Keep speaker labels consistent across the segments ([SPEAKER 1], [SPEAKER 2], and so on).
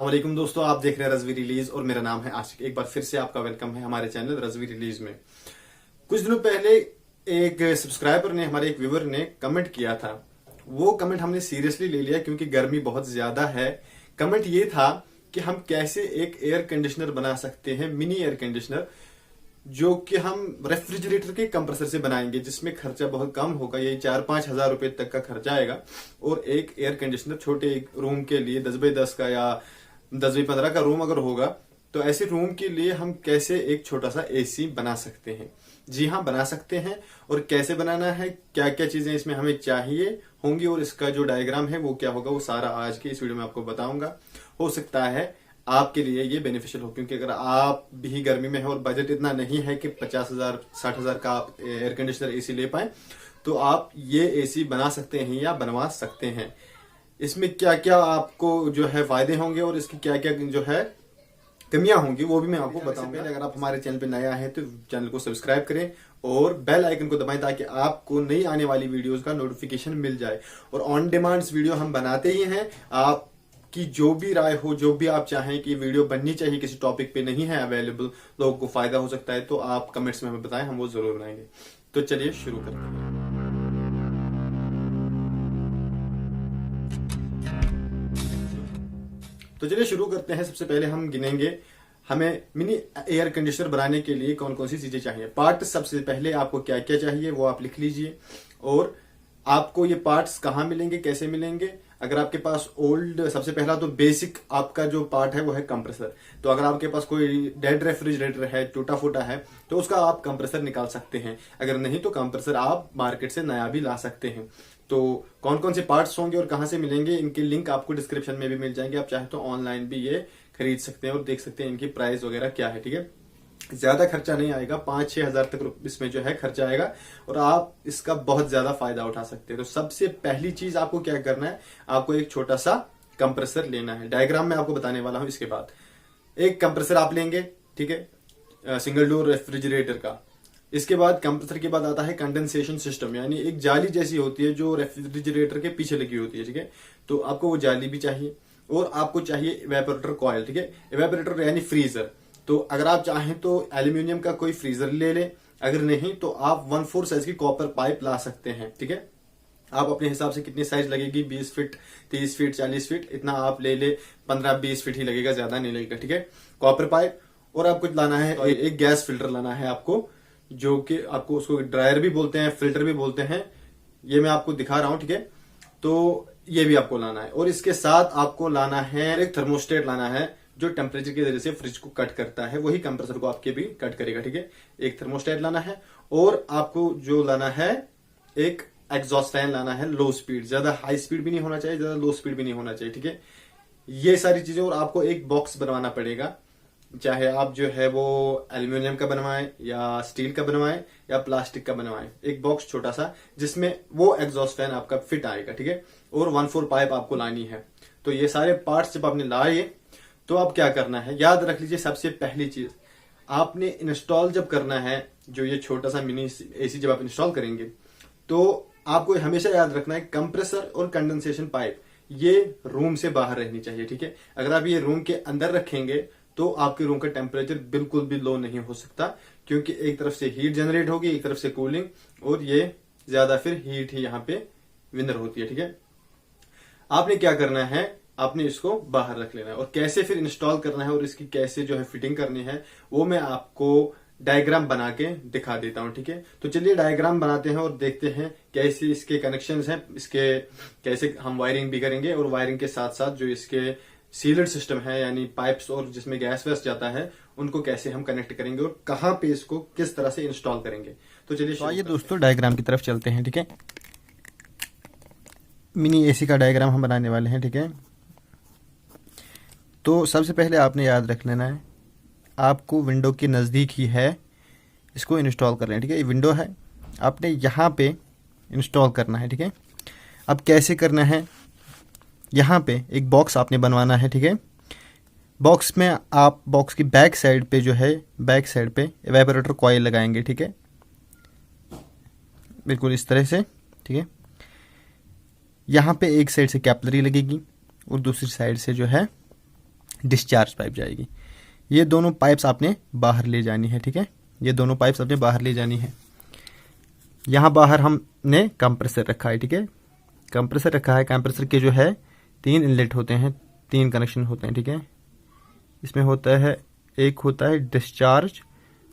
[SPEAKER 1] वालेकुम दोस्तों, आप देख रहे हैं रजवी रिलीज और मेरा नाम है आशिक। एक बार फिर से आपका वेलकम है हमारे चैनल रजवी रिलीज में। कुछ दिनों पहले एक सब्सक्राइबर ने, हमारे एक व्यूवर ने कमेंट किया था। वो कमेंट हमने सीरियसली ले लिया क्योंकि गर्मी बहुत ज्यादा है। कमेंट ये था कि हम कैसे एक एयर कंडीशनर बना सकते हैं, मिनी एयर कंडीशनर, जो कि हम रेफ्रिजरेटर के कंप्रेसर से बनाएंगे, जिसमें खर्चा बहुत कम होगा। ये 4-5 हजार रुपए तक का खर्चा आएगा। और एक एयर कंडीशनर छोटे एक रूम के लिए 10x10 का या 10x15 का रूम अगर होगा, तो ऐसे रूम के लिए हम कैसे एक छोटा सा एसी बना सकते हैं। जी हाँ, बना सकते हैं। और कैसे बनाना है, क्या क्या चीजें इसमें हमें चाहिए होंगी और इसका जो डायग्राम है वो क्या होगा, वो सारा आज के इस वीडियो में आपको बताऊंगा। हो सकता है आपके लिए ये बेनिफिशियल हो, क्योंकि अगर आप भी गर्मी में है और बजट इतना नहीं है कि 50,000 60,000 का आप एयर कंडीशनर एसी ले पाए, तो आप ये एसी बना सकते हैं या बनवा सकते हैं। इसमें क्या क्या आपको जो है फायदे होंगे और इसकी क्या क्या जो है कमियां होंगी, वो भी मैं आपको बताऊंगा। अगर आप हमारे चैनल पे नया है तो चैनल को सब्सक्राइब करें और बेल आइकन को दबाएं ताकि आपको नई आने वाली वीडियोस का नोटिफिकेशन मिल जाए। और ऑन डिमांड वीडियो हम बनाते ही हैं। आप की जो भी राय हो, जो भी आप चाहें कि वीडियो बननी चाहिए, किसी टॉपिक पे नहीं है अवेलेबल, लोगों को फायदा हो सकता है, तो आप कमेंट्स में हमें बताएं, हम वो जरूर बनाएंगे। तो चलिए शुरू करते हैं। तो चलिए शुरू करते हैं। सबसे पहले हम गिनेंगे हमें मिनी एयर कंडीशनर बनाने के लिए कौन कौन सी चीजें चाहिए। पार्ट सबसे पहले आपको क्या क्या चाहिए वो आप लिख लीजिए। और आपको ये पार्ट्स कहाँ मिलेंगे, कैसे मिलेंगे। अगर आपके पास ओल्ड, सबसे पहला तो बेसिक आपका जो पार्ट है वो है कंप्रेसर। तो अगर आपके पास कोई डेड रेफ्रिजरेटर है, टूटा फूटा है, तो उसका आप कंप्रेसर निकाल सकते हैं। अगर नहीं तो कंप्रेसर आप मार्केट से नया भी ला सकते हैं। तो कौन कौन से पार्ट्स होंगे और कहाँ से मिलेंगे, इनके लिंक आपको डिस्क्रिप्शन में भी मिल जाएंगे। आप चाहे तो ऑनलाइन भी ये खरीद सकते हैं और देख सकते हैं इनकी प्राइस वगैरह क्या है। ठीक है, ज्यादा खर्चा नहीं आएगा, 5-6 हजार तक इसमें जो है खर्चा आएगा और आप इसका बहुत ज्यादा फायदा उठा सकते हैं। तो सबसे पहली चीज आपको क्या करना है, आपको एक छोटा सा कंप्रेसर लेना है। डायग्राम में आपको बताने वाला हूं। इसके बाद एक कंप्रेसर आप लेंगे, ठीक है, सिंगल डोर रेफ्रिजरेटर का। इसके बाद कंप्रेसर के बाद आता है कंडेंसेशन सिस्टम, यानी एक जाली जैसी होती है जो रेफ्रिजरेटर के पीछे लगी होती है। ठीक है, तो आपको वो जाली भी चाहिए और आपको चाहिए इवेपोरेटर कॉइल। ठीक है, इवेपोरेटर यानी फ्रीजर। तो अगर आप चाहें तो एल्यूमिनियम का कोई फ्रीजर ले लें, अगर नहीं तो आप 1/4 साइज की कॉपर पाइप ला सकते हैं। ठीक है, आप अपने हिसाब से कितनी साइज लगेगी, 20 फीट, 30 फीट, 40 फीट, इतना आप ले ले। 15-20 फीट ही लगेगा, ज्यादा नहीं लगेगा। ठीक है, कॉपर पाइप। और आपको लाना है एक गैस फिल्टर लाना है आपको, जो कि आपको उसको ड्रायर भी बोलते हैं, फिल्टर भी बोलते हैं। ये मैं आपको दिखा रहा हूं। ठीक है, तो ये भी आपको लाना है। और इसके साथ आपको लाना है एक थर्मोस्टेट लाना है, जो टेम्परेचर के जरिए से फ्रिज को कट करता है, वही कंप्रेसर को आपके भी कट करेगा। ठीक है, एक थर्मोस्टेट लाना है। और आपको जो लाना है, एक एग्जॉस्ट फैन लाना है, लो स्पीड, ज्यादा हाई स्पीड भी नहीं होना चाहिए, ज्यादा लो स्पीड भी नहीं होना चाहिए। ठीक है, ये सारी चीजें। और आपको एक बॉक्स बनवाना पड़ेगा, चाहे आप जो है वो एल्यूमिनियम का बनवाएं या स्टील का बनवाएं या प्लास्टिक का बनवाएं। एक बॉक्स छोटा सा जिसमें वो एग्जॉस्ट फैन आपका फिट आएगा। ठीक है, और 1/4 पाइप आपको लानी है। तो ये सारे पार्ट्स जब आपने लाए तो अब क्या करना है, याद रख लीजिए। सबसे पहली चीज आपने इंस्टॉल जब करना है, जो ये छोटा सा मिनी एसी जब आप इंस्टॉल करेंगे, तो आपको हमेशा याद रखना है कंप्रेसर और कंडेंसेशन पाइप ये रूम से बाहर रहनी चाहिए। ठीक है, अगर आप ये रूम के अंदर रखेंगे तो आपके रूम का टेम्परेचर बिल्कुल भी लो नहीं हो सकता, क्योंकि एक तरफ से हीट जनरेट होगी, एक तरफ से कूलिंग, और ये ज्यादा फिर हीट ही यहाँ पे विनर होती है। ठीक है, आपने क्या करना है, आपने इसको बाहर रख लेना है। और कैसे फिर इंस्टॉल करना है और इसकी कैसे जो है फिटिंग करनी है, वो मैं आपको डायग्राम बना के दिखा देता हूं। ठीक है, तो चलिए डायग्राम बनाते हैं और देखते हैं कैसे इसके कनेक्शंस हैं, इसके कैसे हम वायरिंग भी करेंगे, और वायरिंग के साथ साथ जो इसके सील्ड सिस्टम है, यानी पाइप्स और जिसमें गैस वैस जाता है, उनको कैसे हम कनेक्ट करेंगे और कहाँ पे इसको किस तरह से इंस्टॉल करेंगे। तो चलिए आइए दोस्तों डायग्राम की तरफ चलते हैं। ठीक है, मिनी एसी का डायग्राम हम बनाने वाले हैं। ठीक है, तो सबसे पहले आपने याद रख लेना है, आपको विंडो के नज़दीक ही है इसको इंस्टॉल कर लेना है। ठीक है, ये विंडो है, आपने यहाँ पे इंस्टॉल करना है। ठीक है, अब कैसे करना है, यहाँ पे एक बॉक्स आपने बनवाना है। ठीक है, बॉक्स में आप बॉक्स की बैक साइड पे जो है, बैक साइड पे इवेपोरेटर कॉइल लगाएंगे। ठीक है, बिल्कुल इस तरह से। ठीक है, यहाँ पे एक साइड से कैपिलरी लगेगी और दूसरी साइड से जो है डिस्चार्ज पाइप जाएगी। ये दोनों पाइप्स आपने बाहर ले जानी है, ठीक है, ये दोनों पाइप्स आपने बाहर ले जानी है। यहाँ बाहर हमने कंप्रेसर रखा है, ठीक है, कंप्रेसर रखा है। कंप्रेसर के जो है 3 इनलेट होते हैं, 3 कनेक्शन होते हैं, ठीक है। इसमें होता है, एक होता है डिस्चार्ज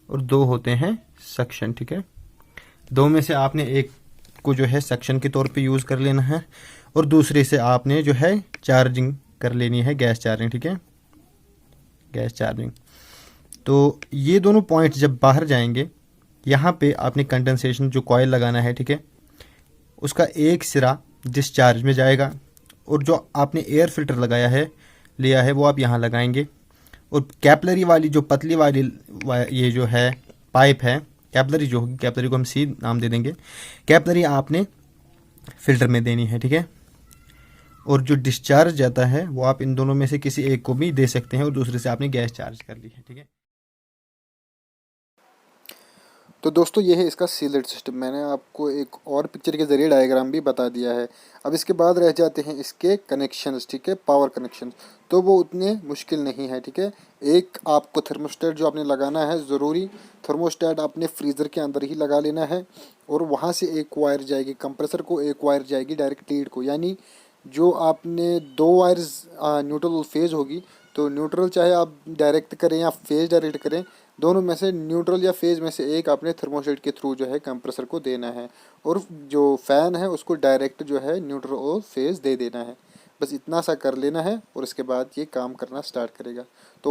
[SPEAKER 1] और 2 होते हैं सक्शन, ठीक है। 2 में से आपने एक को जो है सक्शन के तौर पे यूज़ कर लेना है और दूसरे से आपने जो है चार्जिंग कर लेनी है, गैस चार्जिंग, ठीक है, गैस चार्जिंग। तो ये दोनों पॉइंट्स जब बाहर जाएंगे, यहाँ पे आपने कंडेंसेशन जो कॉइल लगाना है, ठीक है, उसका एक सिरा डिस्चार्ज में जाएगा और जो आपने एयर फिल्टर लगाया है, लिया है, वो आप यहाँ लगाएंगे। और कैपलरी वाली जो पतली वाली ये जो है पाइप है, कैपलरी जो होगी, कैपलरी को हम सी नाम दे देंगे, कैपलरी आपने फिल्टर में देनी है, ठीक है। और जो डिस्चार्ज जाता है वो आप इन दोनों में से किसी एक को भी दे सकते हैं और दूसरे से आपने गैस चार्ज कर ली है, ठीक है।
[SPEAKER 2] तो दोस्तों ये है इसका सीलेट सिस्टम। मैंने आपको एक और पिक्चर के ज़रिए डायग्राम भी बता दिया है। अब इसके बाद रह जाते हैं इसके कनेक्शंस, ठीक है, पावर कनेक्शंस। तो वो उतने मुश्किल नहीं है, ठीक है। एक आपको थर्मोस्टेट जो आपने लगाना है, ज़रूरी थर्मोस्टेट आपने फ्रीज़र के अंदर ही लगा लेना है और वहाँ से एक वायर जाएगी कंप्रेसर को, एक वायर जाएगी डायरेक्ट लीड को। यानी जो आपने 2 वायर्स न्यूट्रल फेज़ होगी, तो न्यूट्रल चाहे आप डायरेक्ट करें या फेज़ डायरेक्ट करें, दोनों में से न्यूट्रल या फेज़ में से एक आपने थर्मोस्टेट के थ्रू जो है कंप्रेसर को देना है और जो फ़ैन है उसको डायरेक्ट जो है न्यूट्रल और फेज़ दे देना है। बस इतना सा कर लेना है और इसके बाद ये काम करना स्टार्ट करेगा। तो